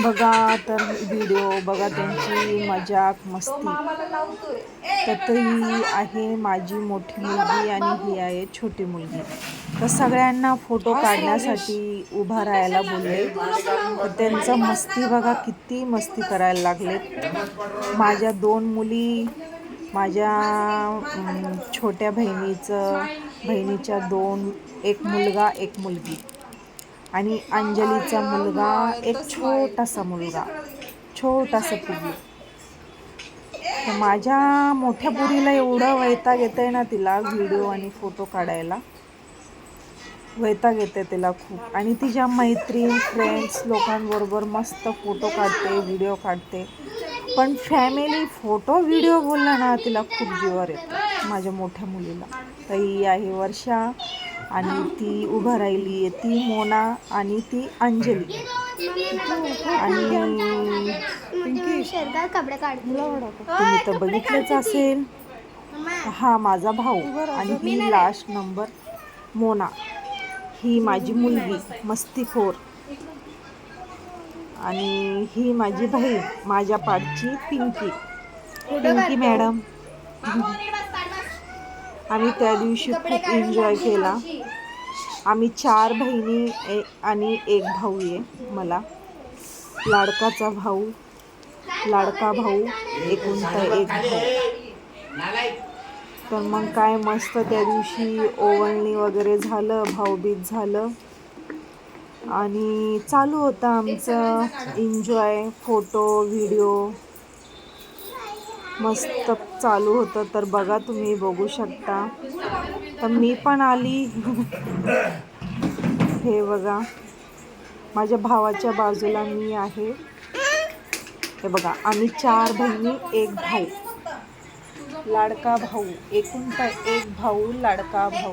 बघा तर व्हिडिओ बघा, त्यांची मजाक मस्ती. तर ही आहे माझी मोठी मुलगी आणि ही आहे छोटी मुलगी. तर सगळ्यांना फोटो काढण्यासाठी उभा राहायला बोलले. तर त्यांचं मस्ती बघा, किती मस्ती करायला लागलेत. माझ्या 2 मुली, माझ्या छोट्या बहिणीच्या 2, एक मुलगा एक मुलगी, आणि अंजलीचा मुलगा, एक छोटासा मुलगा, छोटासा पिल्लू. तर माझ्या मोठ्या पुरीला एवढं वैताग येतंय ना, तिला व्हिडिओ आणि फोटो काढायला वैताग येते तिला खूप. आणि तिच्या मैत्रीण फ्रेंड्स लोकांबरोबर मस्त फोटो काढते, व्हिडिओ काढते. पण फॅमिली फोटो व्हिडिओ बोलला ना, तिला खूप जीवावर येतं माझ्या मोठ्या मुलीला. तर ही आहे वर्षा, आणि ती उभं राहिली आहे ती मोना, आणि ती अंजली. आणि तुम्ही तर बघितलंच असेल, हा माझा भाऊ, आणि ही लास्ट नंबर मोना, ही माझी मुलगी मस्तीखोर. आणि ही माझी बहीण, माझ्या पाठची पिंकी मॅडम. आम्ही त्या दिवशी खूप एन्जॉय केला. आम्ही 4 बहिणी आणि एक भाऊ आहे मला. लाडका भाऊ, एकुलता एक भाऊ. तर मग काय मस्त त्या दिवशी ओवाळणी वगैरे झालं, भाऊबीज झालं, आणि चालू होतं आमचं एन्जॉय. फोटो व्हिडिओ मस्त चालू होतं. तर बघा, तुम्ही बघू शकता. तर मी पण आली. हे बघा, माझ्या भावाच्या बाजूला मी आहे. हे बघा, आम्ही 4 बहिणी एक भाऊ, लाडका भाऊ, एकुलता एक भाऊ, लाडका भाऊ.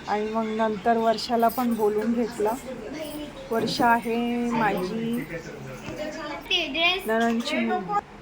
आणि मग नंतर वर्षाला पण बोलून घेतला. वर्षा आहे माझी नणंदची मुलगी.